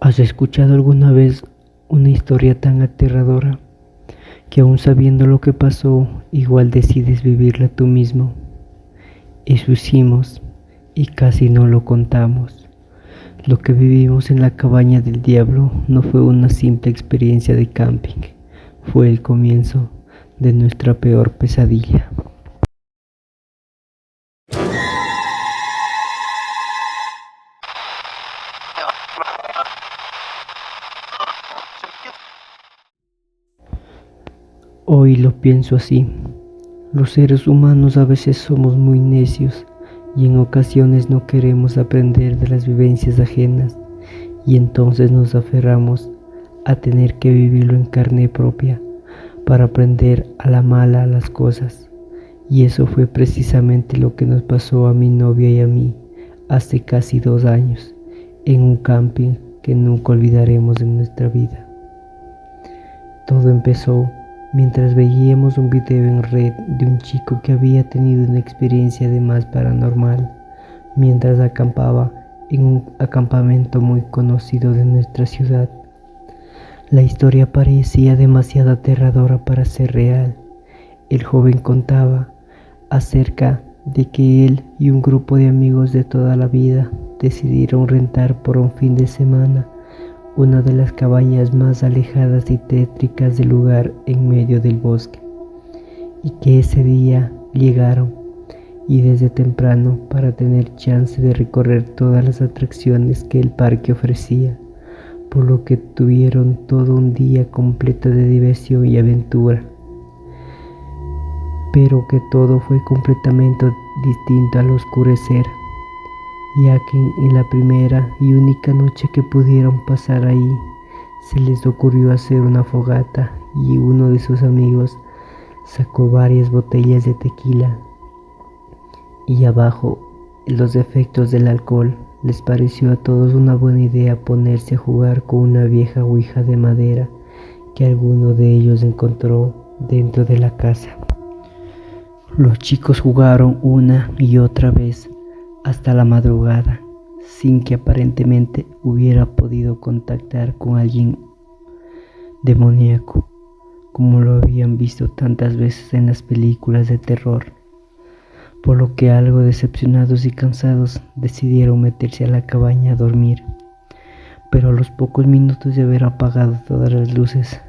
¿Has escuchado alguna vez una historia tan aterradora que aún sabiendo lo que pasó, igual decides vivirla tú mismo? Eso hicimos y casi no lo contamos. Lo que vivimos en la cabaña del diablo no fue una simple experiencia de camping, fue el comienzo de nuestra peor pesadilla. Hoy lo pienso así. Los seres humanos a veces somos muy necios y en ocasiones no queremos aprender de las vivencias ajenas y entonces nos aferramos a tener que vivirlo en carne propia para aprender a la mala las cosas. Y eso fue precisamente lo que nos pasó a mi novia y a mí hace casi 2 años en un camping que nunca olvidaremos en nuestra vida. Todo empezó mientras veíamos un video en red de un chico que había tenido una experiencia de más paranormal mientras acampaba en un acampamento muy conocido de nuestra ciudad. La historia parecía demasiado aterradora para ser real. El joven contaba acerca de que él y un grupo de amigos de toda la vida decidieron rentar por un fin de semana una de las cabañas más alejadas y tétricas del lugar en medio del bosque, y que ese día llegaron y desde temprano para tener chance de recorrer todas las atracciones que el parque ofrecía, por lo que tuvieron todo un día completo de diversión y aventura. Pero que todo fue completamente distinto al oscurecer, ya que en la primera y única noche que pudieron pasar ahí, se les ocurrió hacer una fogata y uno de sus amigos sacó varias botellas de tequila y abajo los efectos del alcohol les pareció a todos una buena idea ponerse a jugar con una vieja ouija de madera que alguno de ellos encontró dentro de la casa. Los chicos jugaron una y otra vez hasta la madrugada, sin que aparentemente hubiera podido contactar con alguien demoníaco, como lo habían visto tantas veces en las películas de terror, por lo que algo decepcionados y cansados decidieron meterse a la cabaña a dormir. Pero a los pocos minutos de haber apagado todas las luces,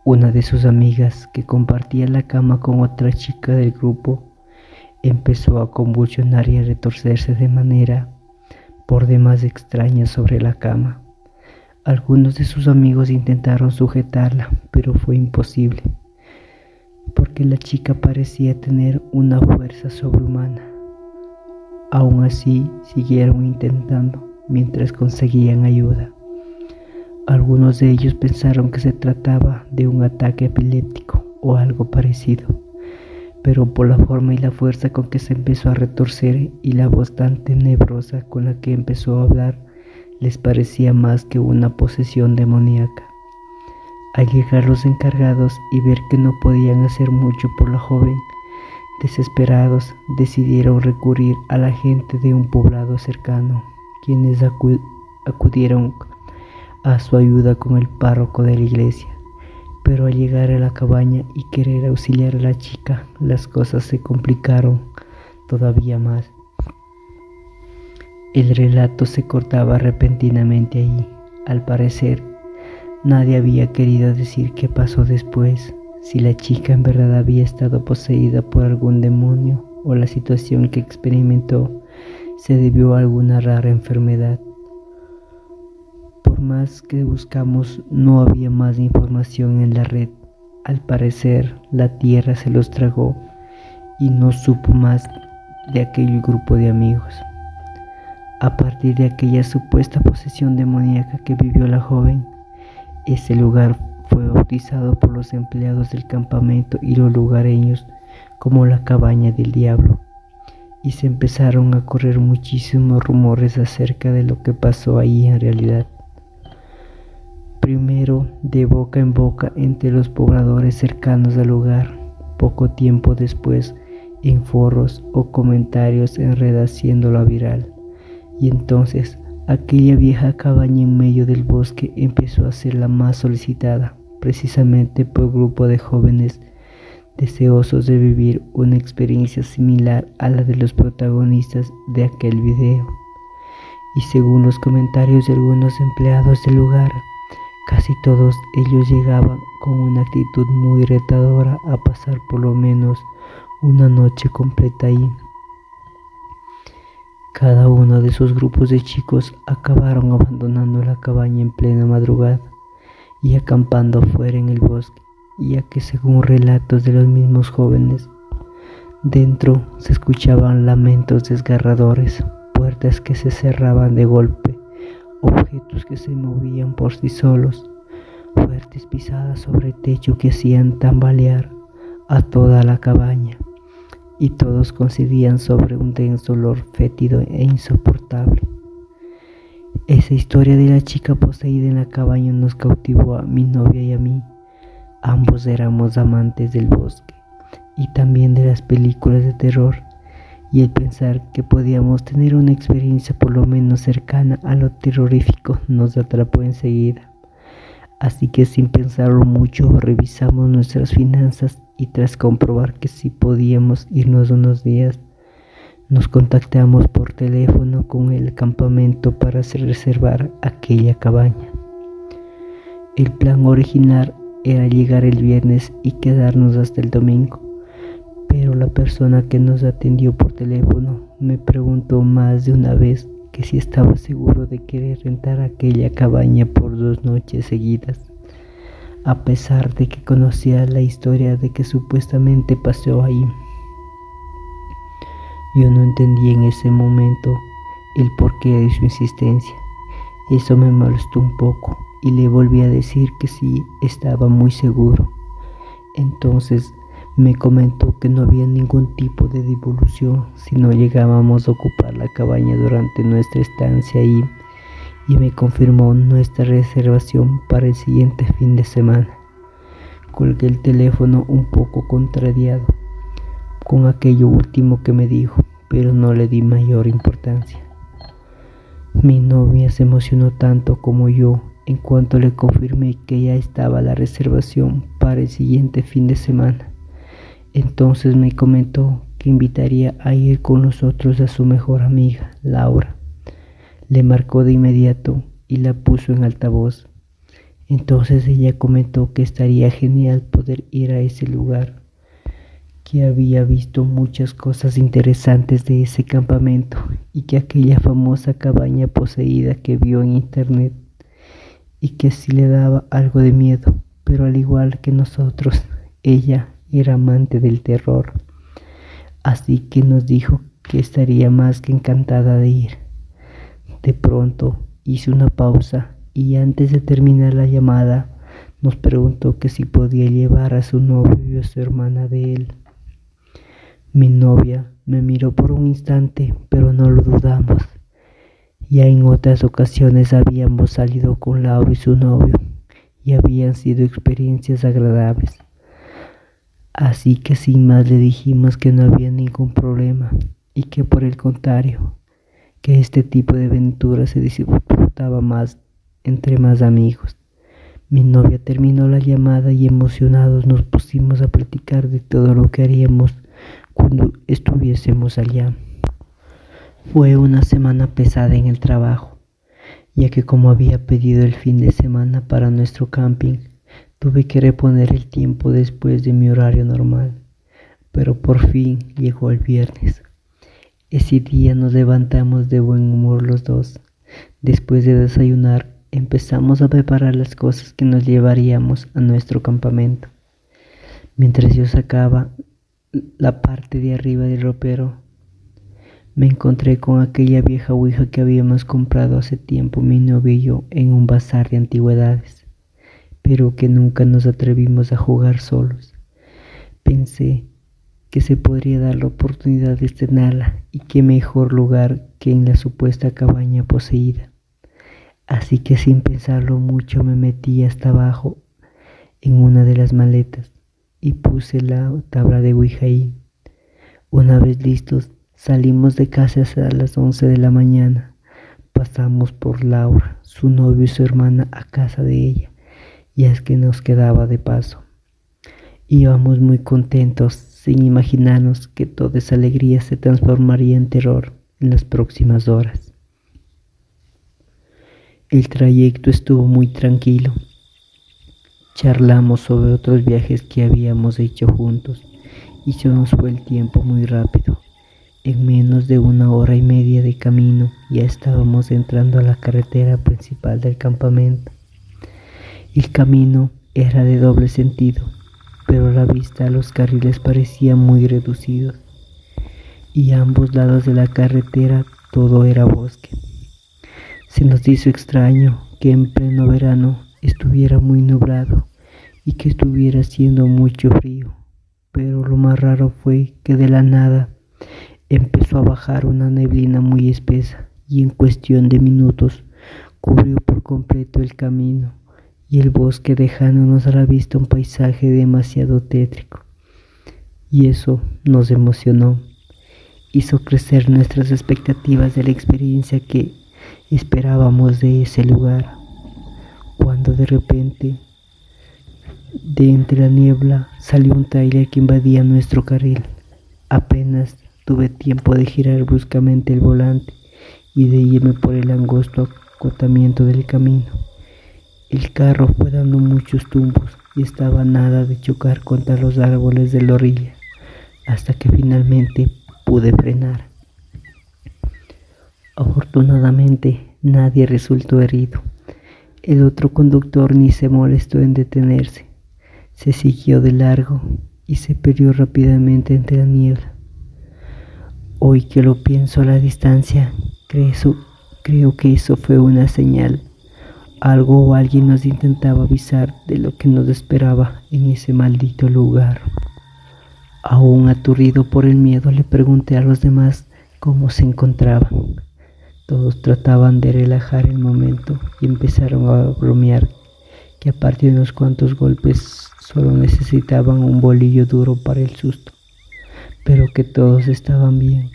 una de sus amigas, que compartía la cama con otra chica del grupo, empezó a convulsionar y a retorcerse de manera por demás extraña sobre la cama. Algunos de sus amigos intentaron sujetarla, pero fue imposible, porque la chica parecía tener una fuerza sobrehumana. Aún así, siguieron intentando mientras conseguían ayuda. Algunos de ellos pensaron que se trataba de un ataque epiléptico o algo parecido, pero por la forma y la fuerza con que se empezó a retorcer y la voz tan tenebrosa con la que empezó a hablar, les parecía más que una posesión demoníaca. Al llegar los encargados y ver que no podían hacer mucho por la joven, desesperados decidieron recurrir a la gente de un poblado cercano, quienes acudieron a su ayuda con el párroco de la iglesia. Pero al llegar a la cabaña y querer auxiliar a la chica, las cosas se complicaron todavía más. El relato se cortaba repentinamente allí. Al parecer, nadie había querido decir qué pasó después, si la chica en verdad había estado poseída por algún demonio o la situación que experimentó se debió a alguna rara enfermedad. Por más que buscamos, no había más información en la red. Al parecer, la tierra se los tragó y no supo más de aquel grupo de amigos. A partir de aquella supuesta posesión demoníaca que vivió la joven, ese lugar fue bautizado por los empleados del campamento y los lugareños como la cabaña del diablo, y se empezaron a correr muchísimos rumores acerca de lo que pasó ahí en realidad. Primero de boca en boca entre los pobladores cercanos al lugar, poco tiempo después en foros o comentarios en red haciéndolo viral, y entonces Aquella vieja cabaña en medio del bosque empezó a ser la más solicitada, precisamente por un grupo de jóvenes deseosos de vivir una experiencia similar a la de los protagonistas de aquel video. Y según los comentarios de algunos empleados del lugar, casi todos ellos llegaban con una actitud muy retadora a pasar por lo menos una noche completa ahí. Cada uno de esos grupos de chicos acabaron abandonando la cabaña en plena madrugada y acampando afuera en el bosque, ya que según relatos de los mismos jóvenes, dentro se escuchaban lamentos desgarradores, puertas que se cerraban de golpe, objetos que se movían por sí solos, fuertes pisadas sobre el techo que hacían tambalear a toda la cabaña, y todos coincidían sobre un denso olor fétido e insoportable. Esa historia de la chica poseída en la cabaña nos cautivó a mi novia y a mí. Ambos éramos amantes del bosque y también de las películas de terror, y el pensar que podíamos tener una experiencia por lo menos cercana a lo terrorífico nos atrapó enseguida. Así que sin pensarlo mucho revisamos nuestras finanzas y tras comprobar que sí podíamos irnos unos días, nos contactamos por teléfono con el campamento para reservar aquella cabaña. El plan original era llegar el viernes y quedarnos hasta el domingo, pero la persona que nos atendió por teléfono me preguntó más de una vez que si estaba seguro de querer rentar aquella cabaña por 2 noches seguidas, a pesar de que conocía la historia de que supuestamente pasó ahí. Yo no entendí en ese momento el porqué de su insistencia. Eso me molestó un poco y le volví a decir que sí estaba muy seguro. Entonces me comentó que no había ningún tipo de devolución si no llegábamos a ocupar la cabaña durante nuestra estancia ahí, y me confirmó nuestra reservación para el siguiente fin de semana. Colgué el teléfono un poco contrariado con aquello último que me dijo, pero no le di mayor importancia. Mi novia se emocionó tanto como yo en cuanto le confirmé que ya estaba la reservación para el siguiente fin de semana. Entonces me comentó que invitaría a ir con nosotros a su mejor amiga, Laura. Le marcó de inmediato y la puso en altavoz. Entonces ella comentó que estaría genial poder ir a ese lugar, que había visto muchas cosas interesantes de ese campamento y que aquella famosa cabaña poseída que vio en internet, y que sí le daba algo de miedo, pero al igual que nosotros, ella era amante del terror. Así que nos dijo que estaría más que encantada de ir. De pronto hizo una pausa y antes de terminar la llamada nos preguntó que si podía llevar a su novio y a su hermana de él. Mi novia me miró por un instante, pero no lo dudamos. Ya en otras ocasiones habíamos salido con Laura y su novio y habían sido experiencias agradables. Así que sin más le dijimos que no había ningún problema y que por el contrario, que este tipo de aventura se disfrutaba más entre más amigos. Mi novia terminó la llamada y emocionados nos pusimos a platicar de todo lo que haríamos cuando estuviésemos allá. Fue una semana pesada en el trabajo, ya que como había pedido el fin de semana para nuestro camping, tuve que reponer el tiempo después de mi horario normal, pero por fin llegó el viernes. Ese día nos levantamos de buen humor los dos. Después de desayunar, empezamos a preparar las cosas que nos llevaríamos a nuestro campamento. Mientras yo sacaba la parte de arriba del ropero, me encontré con aquella vieja ouija que habíamos comprado hace tiempo mi novio y yo en un bazar de antigüedades, pero que nunca nos atrevimos a jugar solos. Pensé que se podría dar la oportunidad de estrenarla, y qué mejor lugar que en la supuesta cabaña poseída. Así que sin pensarlo mucho me metí hasta abajo en una de las maletas y puse la tabla de ouija ahí. Una vez listos, salimos de casa hasta las 11 de la mañana pasamos por Laura, su novio y su hermana a casa de ella, y es que nos quedaba de paso. Íbamos muy contentos, sin imaginarnos que toda esa alegría se transformaría en terror en las próximas horas. El trayecto estuvo muy tranquilo. Charlamos sobre otros viajes que habíamos hecho juntos y se nos fue el tiempo muy rápido. En menos de 1 hora y media de camino ya estábamos entrando a la carretera principal del campamento. El camino era de doble sentido, pero a la vista los carriles parecían muy reducidos y a ambos lados de la carretera todo era bosque. Se nos hizo extraño que en pleno verano estuviera muy nublado y que estuviera haciendo mucho frío, pero lo más raro fue que de la nada empezó a bajar una neblina muy espesa y en cuestión de minutos cubrió por completo el camino y el bosque, dejándonos a la vista un paisaje demasiado tétrico. Y eso nos emocionó, hizo crecer nuestras expectativas de la experiencia que esperábamos de ese lugar, cuando de repente, de entre la niebla, salió un tráiler que invadía nuestro carril. Apenas tuve tiempo de girar bruscamente el volante y de irme por el angosto acotamiento del camino. El carro fue dando muchos tumbos y estaba a nada de chocar contra los árboles de la orilla, hasta que finalmente pude frenar. Afortunadamente nadie resultó herido. El otro conductor ni se molestó en detenerse. Se siguió de largo y se perdió rápidamente entre la niebla. Hoy que lo pienso a la distancia, creo que eso fue una señal. Algo o alguien nos intentaba avisar de lo que nos esperaba en ese maldito lugar. Aún aturdido por el miedo, le pregunté a los demás cómo se encontraban. Todos trataban de relajar el momento y empezaron a bromear que aparte de unos cuantos golpes solo necesitaban un bolillo duro para el susto, pero que todos estaban bien.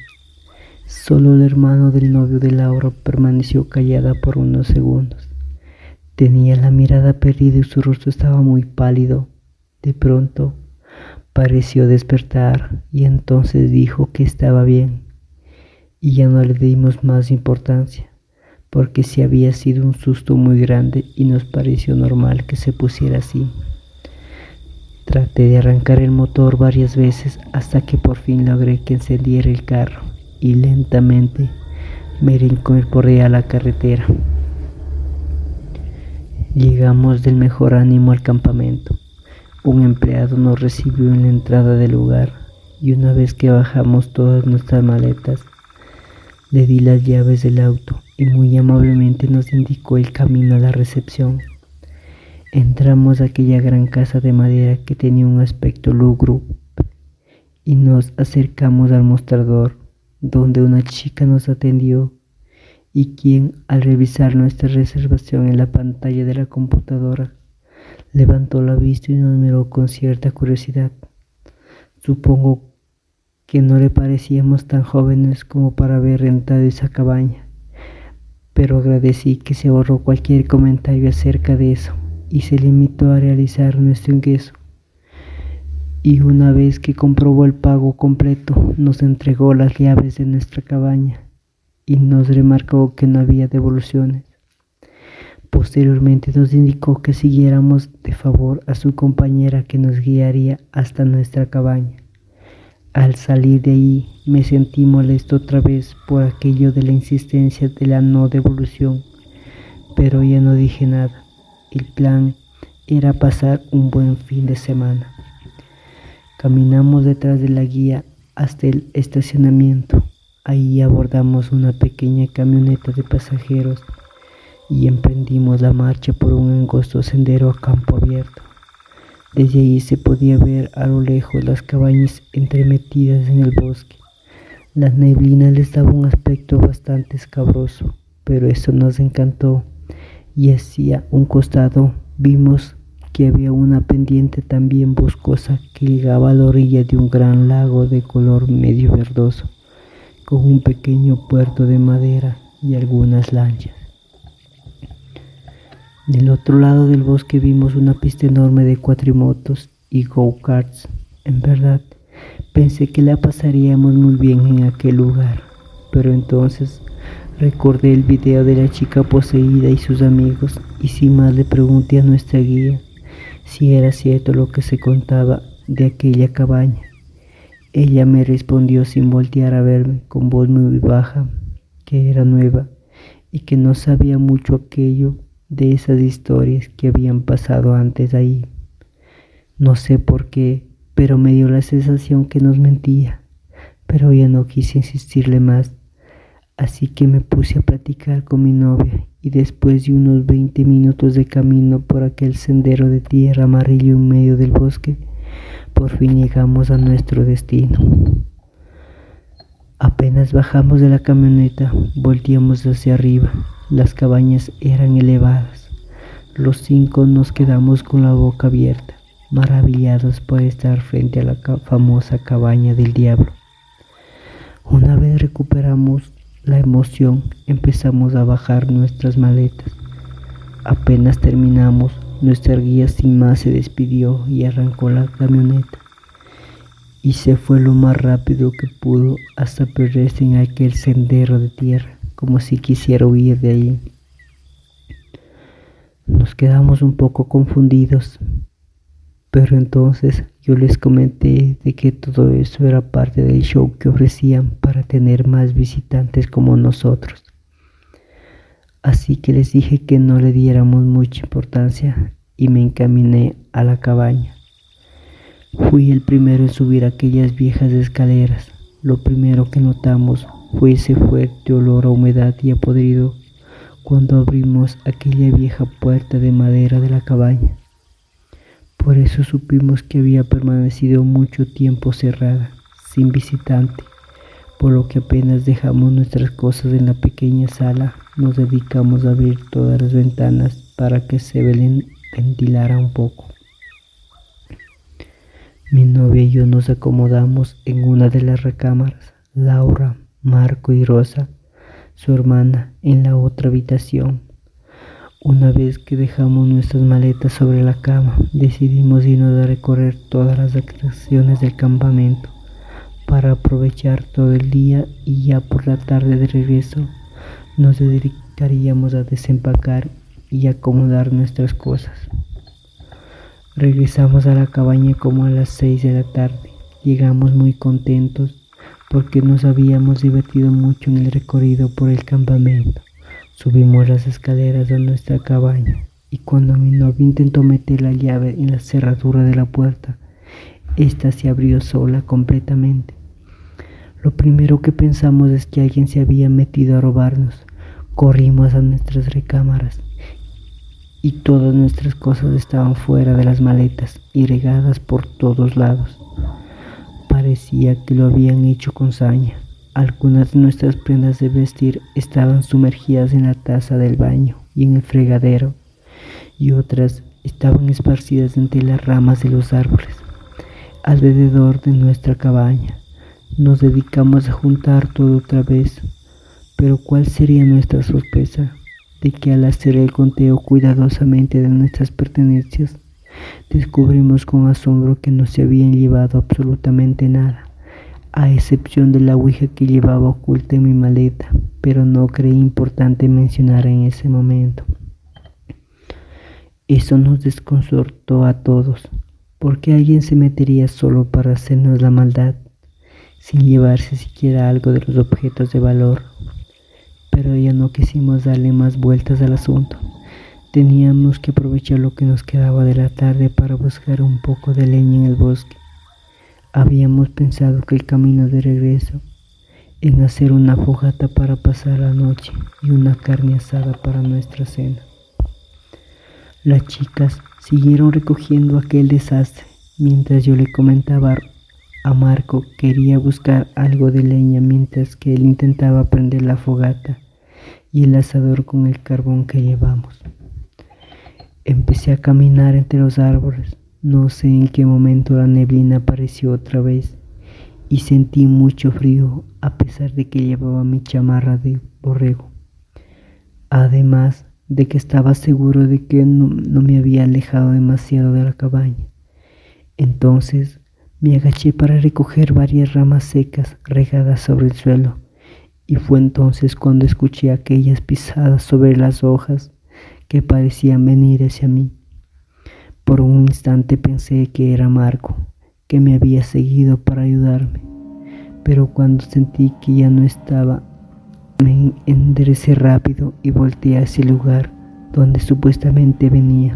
Solo el hermano del novio de Laura permaneció callada por unos segundos. Tenía la mirada perdida y su rostro estaba muy pálido. De pronto pareció despertar y entonces dijo que estaba bien. Y ya no le dimos más importancia, porque sí había sido un susto muy grande y nos pareció normal que se pusiera así. Traté de arrancar el motor varias veces hasta que por fin logré que encendiera el carro y lentamente me reincorporé a la carretera. Llegamos del mejor ánimo al campamento. Un empleado nos recibió en la entrada del lugar y una vez que bajamos todas nuestras maletas, le di las llaves del auto y muy amablemente nos indicó el camino a la recepción. Entramos a aquella gran casa de madera que tenía un aspecto lúgubre y nos acercamos al mostrador, donde una chica nos atendió y quien, al revisar nuestra reservación en la pantalla de la computadora, levantó la vista y nos miró con cierta curiosidad. Supongo que no le parecíamos tan jóvenes como para haber rentado esa cabaña, pero agradecí que se ahorró cualquier comentario acerca de eso y se limitó a realizar nuestro ingreso. Y una vez que comprobó el pago completo, nos entregó las llaves de nuestra cabaña y nos remarcó que no había devoluciones. Posteriormente nos indicó que siguiéramos de favor a su compañera que nos guiaría hasta nuestra cabaña. Al salir de ahí me sentí molesto otra vez por aquello de la insistencia de la no devolución, pero ya no dije nada. El plan era pasar un buen fin de semana. Caminamos detrás de la guía hasta el estacionamiento. Ahí abordamos una pequeña camioneta de pasajeros y emprendimos la marcha por un angosto sendero a campo abierto. Desde ahí se podía ver a lo lejos las cabañas entremetidas en el bosque. La neblina les daba un aspecto bastante escabroso, pero eso nos encantó, y hacia un costado vimos que había una pendiente también boscosa que llegaba a la orilla de un gran lago de color medio verdoso, con un pequeño puerto de madera y algunas lanchas. Del otro lado del bosque vimos una pista enorme de cuatrimotos y go-karts. En verdad, pensé que la pasaríamos muy bien en aquel lugar, pero entonces recordé el video de la chica poseída y sus amigos y sin más le pregunté a nuestra guía si era cierto lo que se contaba de aquella cabaña. Ella me respondió sin voltear a verme, con voz muy baja, que era nueva y que no sabía mucho aquello de esas historias que habían pasado antes ahí. No sé por qué, pero me dio la sensación que nos mentía, pero ya no quise insistirle más, así que me puse a platicar con mi novia y después de unos 20 minutos de camino por aquel sendero de tierra amarillo en medio del bosque, por fin llegamos a nuestro destino. Apenas bajamos de la camioneta, volteamos hacia arriba. Las cabañas eran elevadas. Los 5 nos quedamos con la boca abierta, maravillados por estar frente a la famosa cabaña del diablo. Una vez recuperamos la emoción, empezamos a bajar nuestras maletas. Apenas terminamos, nuestra guía sin más se despidió y arrancó la camioneta. Y se fue lo más rápido que pudo hasta perderse en aquel sendero de tierra, como si quisiera huir de allí. Nos quedamos un poco confundidos, pero entonces yo les comenté de que todo eso era parte del show que ofrecían para tener más visitantes como nosotros. Así que les dije que no le diéramos mucha importancia y me encaminé a la cabaña. Fui el primero en subir aquellas viejas escaleras. Lo primero que notamos fue ese fuerte olor a humedad y a podrido cuando abrimos aquella vieja puerta de madera de la cabaña. Por eso supimos que había permanecido mucho tiempo cerrada, sin visitante, por lo que apenas dejamos nuestras cosas en la pequeña sala, nos dedicamos a abrir todas las ventanas para que se ventilara un poco. Mi novia y yo nos acomodamos en una de las recámaras, Laura, Marco y Rosa, su hermana, en la otra habitación. Una vez que dejamos nuestras maletas sobre la cama, decidimos irnos a recorrer todas las atracciones del campamento para aprovechar todo el día y ya por la tarde de regreso nos dedicaríamos a desempacar y acomodar nuestras cosas. Regresamos a la cabaña como a las 6 de la tarde. Llegamos muy contentos porque nos habíamos divertido mucho en el recorrido por el campamento. Subimos las escaleras a nuestra cabaña y cuando mi novia intentó meter la llave en la cerradura de la puerta, esta se abrió sola completamente. Lo primero que pensamos es que alguien se había metido a robarnos. Corrimos a nuestras recámaras y todas nuestras cosas estaban fuera de las maletas y regadas por todos lados. Parecía que lo habían hecho con saña. Algunas de nuestras prendas de vestir estaban sumergidas en la taza del baño y en el fregadero, y otras estaban esparcidas entre las ramas de los árboles, alrededor de nuestra cabaña. Nos dedicamos a juntar todo otra vez, pero ¿cuál sería nuestra sorpresa? De que al hacer el conteo cuidadosamente de nuestras pertenencias, descubrimos con asombro que no se habían llevado absolutamente nada, a excepción de la ouija que llevaba oculta en mi maleta, pero no creí importante mencionar en ese momento. Eso nos desconcertó a todos, porque alguien se metería solo para hacernos la maldad, sin llevarse siquiera algo de los objetos de valor. Pero ya no quisimos darle más vueltas al asunto. Teníamos que aprovechar lo que nos quedaba de la tarde para buscar un poco de leña en el bosque. Habíamos pensado que el camino de regreso en hacer una fogata para pasar la noche y una carne asada para nuestra cena. Las chicas siguieron recogiendo aquel desastre mientras yo le comentaba a Marco que quería buscar algo de leña mientras que él intentaba prender la fogata y el asador con el carbón que llevamos. Empecé a caminar entre los árboles. No sé en qué momento la neblina apareció otra vez y sentí mucho frío a pesar de que llevaba mi chamarra de borrego. además de que estaba seguro de que no me había alejado demasiado de la cabaña. Entonces me agaché para recoger varias ramas secas regadas sobre el suelo, y fue entonces cuando escuché aquellas pisadas sobre las hojas que parecían venir hacia mí. Por un instante pensé que era Marco, que me había seguido para ayudarme, pero cuando sentí que ya no estaba, me enderecé rápido y volteé hacia el lugar donde supuestamente venía.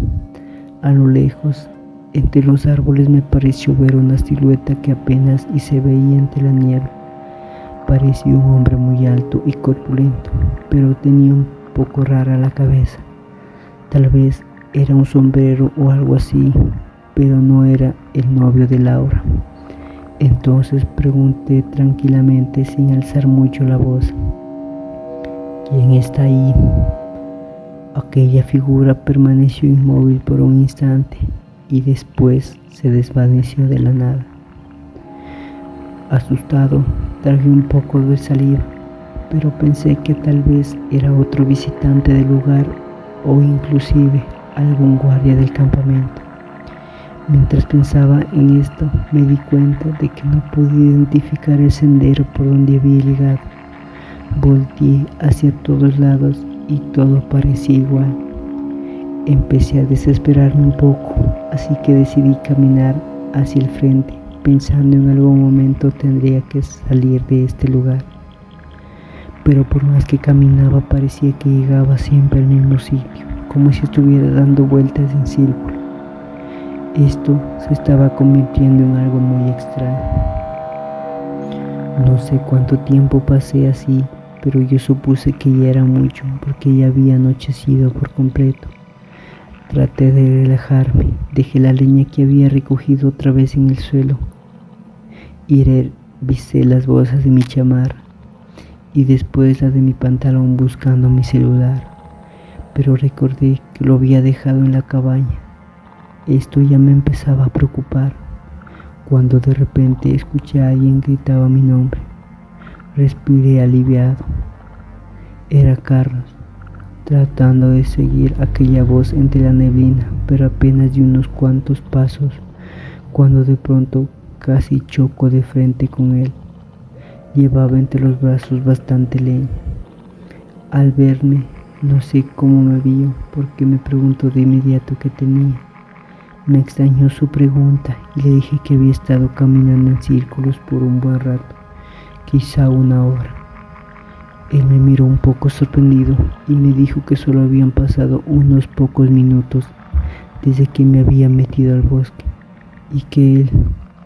A lo lejos, entre los árboles, me pareció ver una silueta que apenas y se veía entre la niebla. Parecía un hombre muy alto y corpulento, pero tenía un poco rara la cabeza. Tal vez era un sombrero o algo así, pero no era el novio de Laura. Entonces pregunté tranquilamente sin alzar mucho la voz: ¿quién está ahí? Aquella figura permaneció inmóvil por un instante y después se desvaneció de la nada. Asustado, tragué un poco de saliva, pero pensé que tal vez era otro visitante del lugar o inclusive algún guardia del campamento. Mientras pensaba en esto, me di cuenta de que no podía identificar el sendero por donde había llegado. Volteé hacia todos lados y todo parecía igual. Empecé a desesperarme un poco, así que decidí caminar hacia el frente, pensando en algún momento tendría que salir de este lugar. Pero por más que caminaba parecía que llegaba siempre al mismo sitio, como si estuviera dando vueltas en círculo. Esto se estaba convirtiendo en algo muy extraño. No sé cuánto tiempo pasé así, pero yo supuse que ya era mucho, porque ya había anochecido por completo. Traté de relajarme, dejé la leña que había recogido otra vez en el suelo y revisé las bolsas de mi chamarra y después la de mi pantalón buscando mi celular, pero recordé que lo había dejado en la cabaña. Esto ya me empezaba a preocupar, cuando de repente escuché a alguien gritaba mi nombre. Respiré aliviado. Era Carlos, tratando de seguir aquella voz entre la neblina, pero apenas di unos cuantos pasos, cuando de pronto casi choco de frente con él. Llevaba entre los brazos bastante leña. Al verme, no sé cómo me vio, porque me preguntó de inmediato qué tenía. Me extrañó su pregunta y le dije que había estado caminando en círculos por un buen rato, quizá una hora. Él me miró un poco sorprendido y me dijo que solo habían pasado unos pocos minutos desde que me había metido al bosque y que él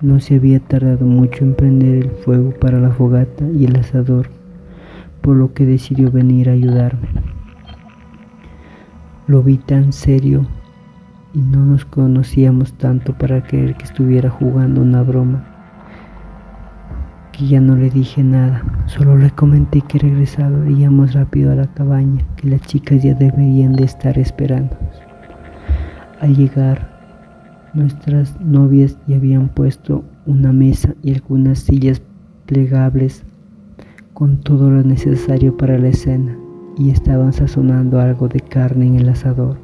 no se había tardado mucho en prender el fuego para la fogata y el asador, por lo que decidió venir a ayudarme. Lo vi tan serio y no nos conocíamos tanto para creer que estuviera jugando una broma, que ya no le dije nada. Solo le comenté que regresaríamos rápido a la cabaña, que las chicas ya deberían de estar esperándonos. Al llegar, nuestras novias ya habían puesto una mesa y algunas sillas plegables con todo lo necesario para la cena y estaban sazonando algo de carne en el asador.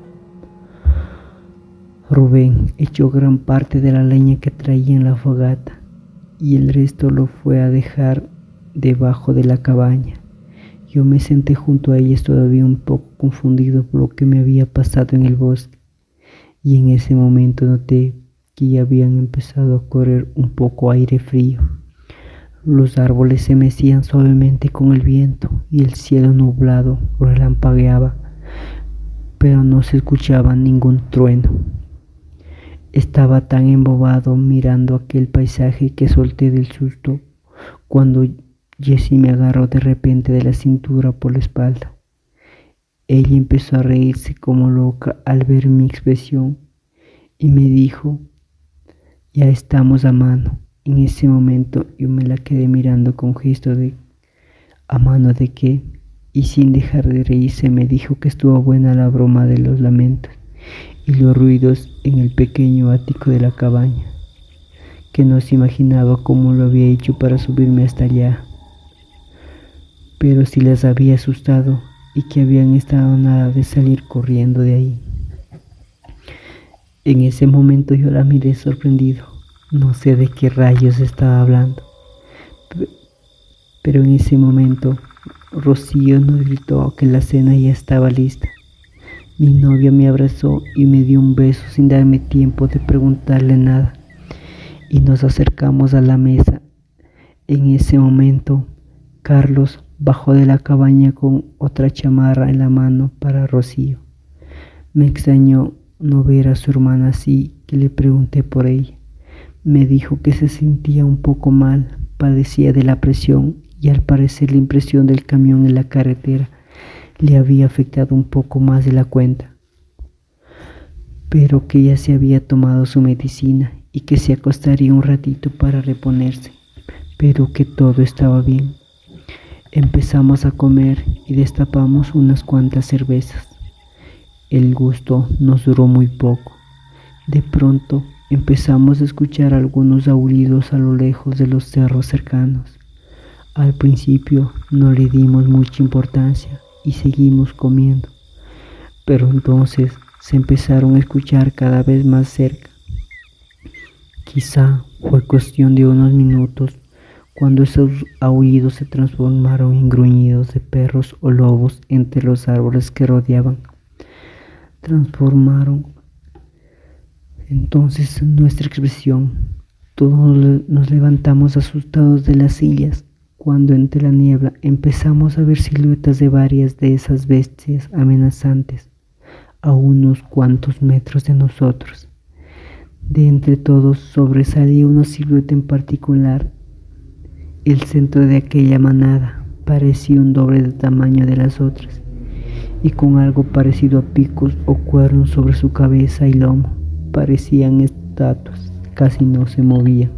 Rubén echó gran parte de la leña que traía en la fogata y el resto lo fue a dejar debajo de la cabaña. Yo me senté junto a ellas todavía un poco confundido por lo que me había pasado en el bosque, y en ese momento noté que ya habían empezado a correr un poco aire frío. Los árboles se mecían suavemente con el viento y el cielo nublado relampagueaba, pero no se escuchaba ningún trueno. Estaba tan embobado mirando aquel paisaje que solté del susto cuando Jessie me agarró de repente de la cintura por la espalda. Ella empezó a reírse como loca al ver mi expresión y me dijo: ya estamos a mano. En ese momento yo me la quedé mirando con gesto de ¿a mano de qué? Y sin dejar de reírse me dijo que estuvo buena la broma de los lamentos y los ruidos en el pequeño ático de la cabaña, que no se imaginaba cómo lo había hecho para subirme hasta allá. Pero si las había asustado, y que habían estado a nada de salir corriendo de ahí. En ese momento yo la miré sorprendido. No sé de qué rayos estaba hablando, pero en ese momento Rocío nos gritó que la cena ya estaba lista. Mi novia me abrazó y me dio un beso sin darme tiempo de preguntarle nada, y nos acercamos a la mesa. En ese momento, Carlos bajó de la cabaña con otra chamarra en la mano para Rocío. Me extrañó no ver a su hermana así, que le pregunté por ella. Me dijo que se sentía un poco mal, padecía de la presión y al parecer la impresión del camión en la carretera le había afectado un poco más de la cuenta, pero que ya se había tomado su medicina y que se acostaría un ratito para reponerse, pero que todo estaba bien. Empezamos a comer y destapamos unas cuantas cervezas. El gusto nos duró muy poco. De pronto empezamos a escuchar algunos aullidos a lo lejos de los cerros cercanos. Al principio no le dimos mucha importancia y seguimos comiendo, pero entonces se empezaron a escuchar cada vez más cerca. Quizá fue cuestión de unos minutos cuando esos aullidos se transformaron en gruñidos de perros o lobos entre los árboles que rodeaban. Transformaron entonces nuestra expresión. Todos nos levantamos asustados de las sillas, cuando entre la niebla empezamos a ver siluetas de varias de esas bestias amenazantes a unos cuantos metros de nosotros. De entre todos sobresalía una silueta en particular. El centro de aquella manada parecía un doble de tamaño de las otras, y con algo parecido a picos o cuernos sobre su cabeza y lomo. Parecían estatuas, casi no se movían.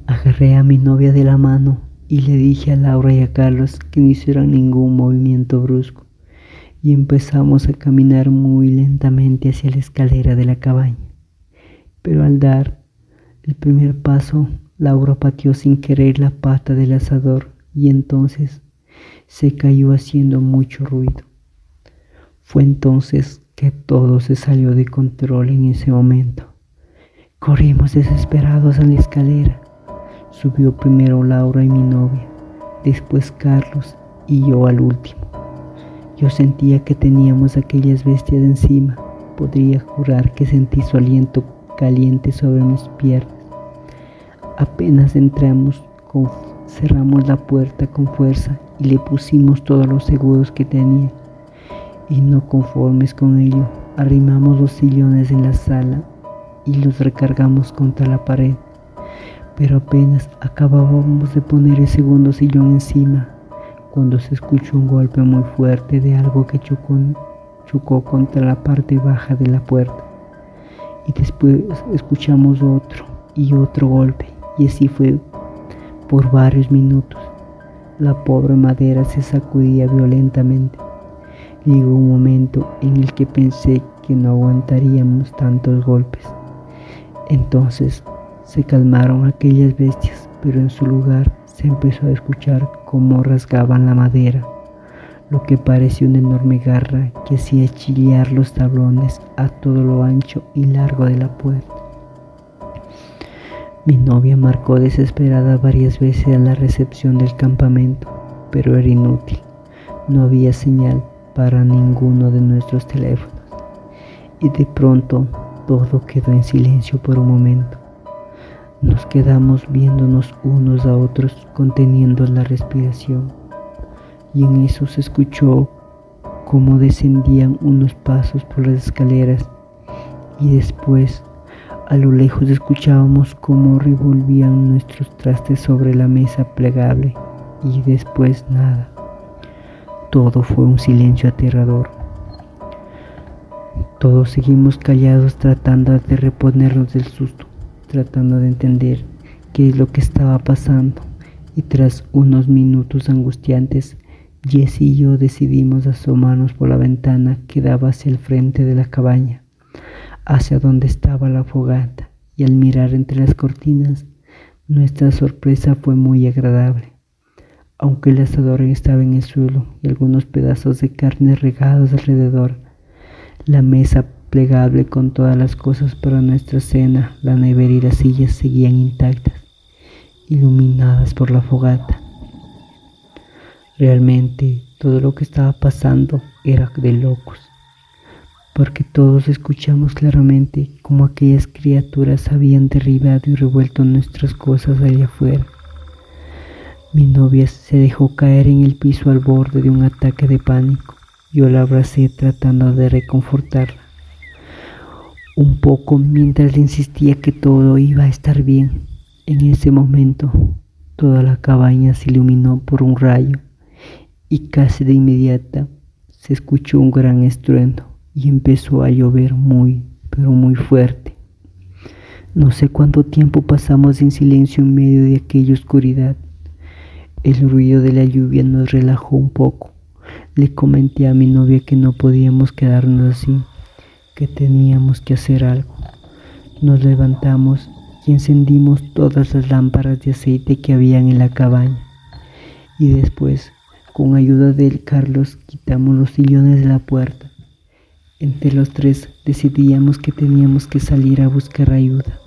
Agarré a mi novia de la mano y le dije a Laura y a Carlos que no hicieran ningún movimiento brusco, y empezamos a caminar muy lentamente hacia la escalera de la cabaña. Pero al dar el primer paso, Laura pateó sin querer la pata del asador y entonces se cayó haciendo mucho ruido. Fue entonces que todo se salió de control en ese momento. Corrimos desesperados a la escalera. Subió primero Laura y mi novia, después Carlos y yo al último. Yo sentía que teníamos aquellas bestias encima. Podría jurar que sentí su aliento caliente sobre mis piernas. Apenas entramos, cerramos la puerta con fuerza y le pusimos todos los seguros que tenía. Y no conformes con ello, arrimamos los sillones en la sala y los recargamos contra la pared. Pero apenas acabábamos de poner el segundo sillón encima, cuando se escuchó un golpe muy fuerte de algo que chocó contra la parte baja de la puerta. Y después escuchamos otro y otro golpe, y así fue por varios minutos. La pobre madera se sacudía violentamente. Llegó un momento en el que pensé que no aguantaríamos tantos golpes. Entonces se calmaron aquellas bestias, pero en su lugar se empezó a escuchar cómo rasgaban la madera, lo que parecía una enorme garra que hacía chillar los tablones a todo lo ancho y largo de la puerta. Mi novia marcó desesperada varias veces a la recepción del campamento, pero era inútil. No había señal para ninguno de nuestros teléfonos, y de pronto todo quedó en silencio por un momento. Nos quedamos viéndonos unos a otros, conteniendo la respiración, y en eso se escuchó cómo descendían unos pasos por las escaleras, y después a lo lejos escuchábamos cómo revolvían nuestros trastes sobre la mesa plegable, y después nada. Todo fue un silencio aterrador. Todos seguimos callados tratando de reponernos del susto, tratando de entender qué es lo que estaba pasando, y tras unos minutos angustiantes, Jesse y yo decidimos asomarnos por la ventana que daba hacia el frente de la cabaña, hacia donde estaba la fogata, y al mirar entre las cortinas, nuestra sorpresa fue muy agradable. aunque el asador estaba en el suelo y algunos pedazos de carne regados alrededor. La mesa plegable con todas las cosas para nuestra cena, la nevera y las sillas seguían intactas, iluminadas por la fogata. Realmente todo lo que estaba pasando era de locos, porque todos escuchamos claramente cómo aquellas criaturas habían derribado y revuelto nuestras cosas allá afuera. Mi novia se dejó caer en el piso al borde de un ataque de pánico. Yo la abracé tratando de reconfortarla un poco mientras le insistía que todo iba a estar bien. En ese momento, toda la cabaña se iluminó por un rayo y casi de inmediata se escuchó un gran estruendo y empezó a llover muy, pero muy fuerte. No sé cuánto tiempo pasamos en silencio en medio de aquella oscuridad. El ruido de la lluvia nos relajó un poco. Le comenté a mi novia que no podíamos quedarnos así, que teníamos que hacer algo. Nos levantamos y encendimos todas las lámparas de aceite que habían en la cabaña. Y después, con ayuda de Carlos, quitamos los sillones de la puerta. Entre los tres decidíamos que teníamos que salir a buscar ayuda.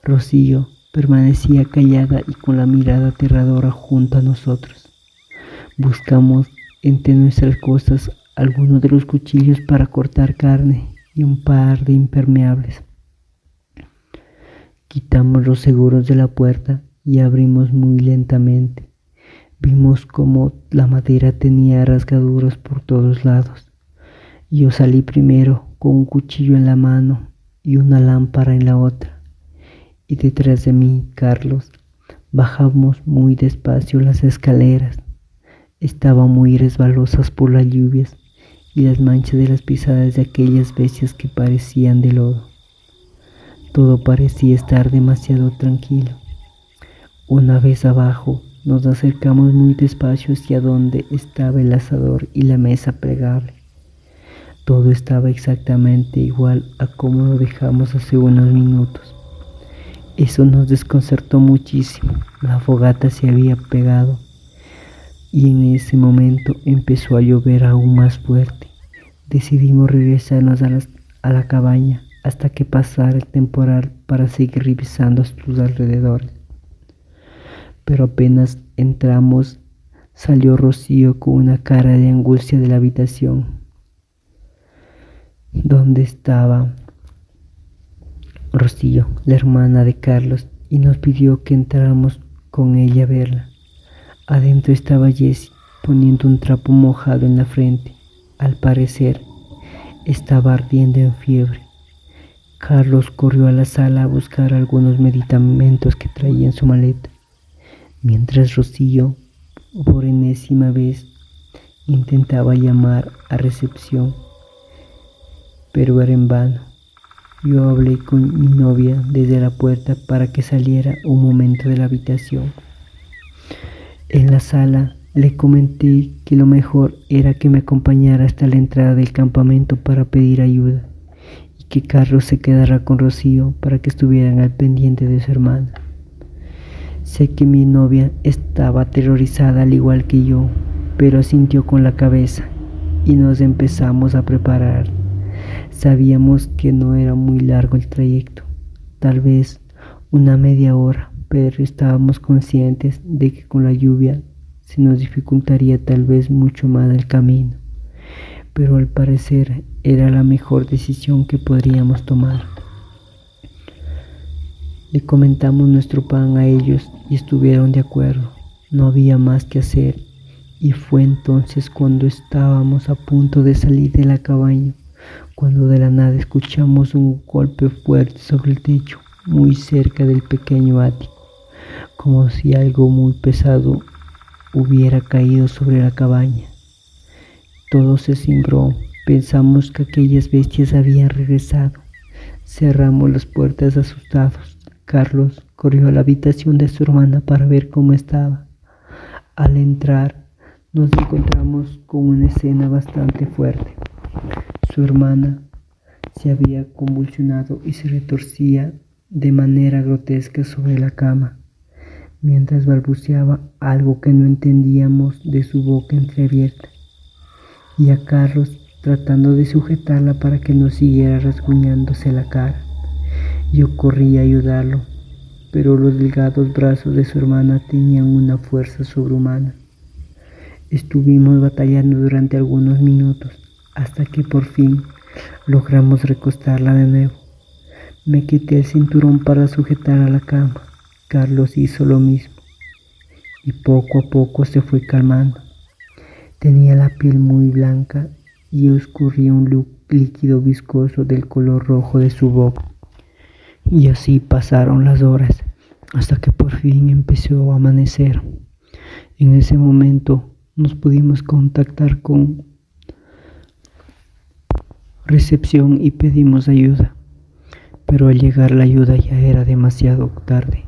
Rocío permanecía callada y con la mirada aterradora junto a nosotros. Buscamos entre nuestras cosas algunos de los cuchillos para cortar carne y un par de impermeables. Quitamos los seguros de la puerta y abrimos muy lentamente. Vimos como la madera tenía rasgaduras por todos lados. Yo salí primero con un cuchillo en la mano y una lámpara en la otra. Y detrás de mí, Carlos. Bajamos muy despacio las escaleras. Estaban muy resbalosas por las lluvias y las manchas de las pisadas de aquellas bestias que parecían de lodo. Todo parecía estar demasiado tranquilo. Una vez abajo, nos acercamos muy despacio hacia donde estaba el asador y la mesa plegable. Todo estaba exactamente igual a como lo dejamos hace unos minutos. Eso nos desconcertó muchísimo. La fogata se había pegado y en ese momento empezó a llover aún más fuerte. Decidimos regresarnos a la cabaña hasta que pasara el temporal para seguir revisando sus alrededores. Pero apenas entramos, salió Rocío con una cara de angustia de la habitación donde estaba Rocío, la hermana de Carlos, y nos pidió que entráramos con ella a verla. Adentro estaba Jessie, poniendo un trapo mojado en la frente. Al parecer, estaba ardiendo en fiebre. Carlos corrió a la sala a buscar algunos medicamentos que traía en su maleta, mientras Rocío, por enésima vez, intentaba llamar a recepción, pero era en vano. Yo hablé con mi novia desde la puerta para que saliera un momento de la habitación. En la sala le comenté que lo mejor era que me acompañara hasta la entrada del campamento para pedir ayuda y que Carlos se quedara con Rocío para que estuvieran al pendiente de su hermana. Sé que mi novia estaba aterrorizada al igual que yo, pero asintió con la cabeza y nos empezamos a preparar. Sabíamos que no era muy largo el trayecto, tal vez una media hora, pero estábamos conscientes de que con la lluvia se nos dificultaría tal vez mucho más el camino, pero al parecer era la mejor decisión que podríamos tomar. Le comentamos nuestro plan a ellos y estuvieron de acuerdo. No había más que hacer y fue entonces cuando estábamos a punto de salir de la cabaña, cuando de la nada escuchamos un golpe fuerte sobre el techo, muy cerca del pequeño ático, como si algo muy pesado hubiera caído sobre la cabaña. Todo se cimbró, pensamos que aquellas bestias habían regresado. Cerramos las puertas asustados. Carlos corrió a la habitación de su hermana para ver cómo estaba. Al entrar, nos encontramos con una escena bastante fuerte. Su hermana se había convulsionado y se retorcía de manera grotesca sobre la cama. mientras balbuceaba algo que no entendíamos de su boca entreabierta, y a Carlos tratando de sujetarla para que no siguiera rasguñándose la cara. Yo corrí a ayudarlo, pero los delgados brazos de su hermana tenían una fuerza sobrehumana. Estuvimos batallando durante algunos minutos, hasta que por fin logramos recostarla de nuevo. Me quité el cinturón para sujetar a la cama. Carlos hizo lo mismo, y poco a poco se fue calmando. Tenía la piel muy blanca y escurría un líquido viscoso del color rojo de su boca. Y así pasaron las horas, hasta que por fin empezó a amanecer. En ese momento nos pudimos contactar con recepción y pedimos ayuda, pero al llegar la ayuda ya era demasiado tarde.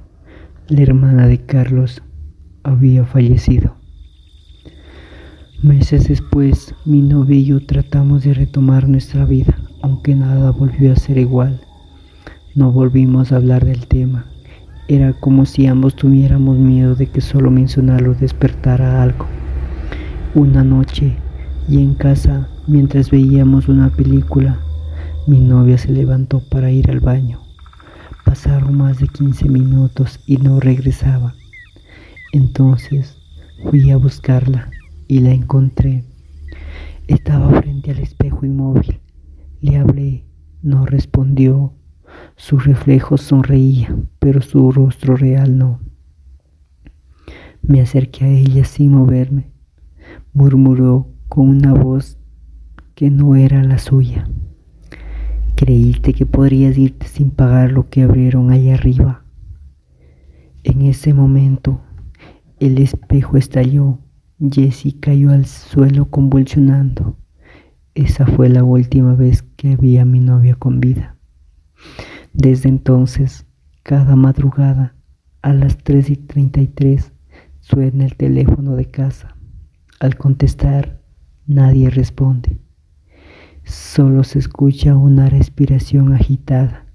La hermana de Carlos había fallecido. Meses después, mi novia y yo tratamos de retomar nuestra vida, aunque nada volvió a ser igual. No volvimos a hablar del tema. Era como si ambos tuviéramos miedo de que solo mencionarlo despertara algo. Una noche, y en casa, mientras veíamos una película, mi novia se levantó para ir al baño. Pasaron más de 15 minutos y no regresaba. Entonces fui a buscarla y la encontré. Estaba frente al espejo inmóvil. Le hablé, no respondió. Su reflejo sonreía, pero su rostro real no. Me acerqué a ella sin moverme. Murmuró con una voz que no era la suya. ¿Creíste que podrías irte sin pagar lo que abrieron allá arriba? En ese momento, el espejo estalló. Jessie cayó al suelo convulsionando. Esa fue la última vez que vi a mi novia con vida. Desde entonces, cada madrugada, a las 3:33, suena el teléfono de casa. Al contestar, nadie responde. Solo se escucha una respiración agitada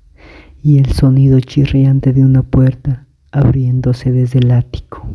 y el sonido chirriante de una puerta abriéndose desde el ático.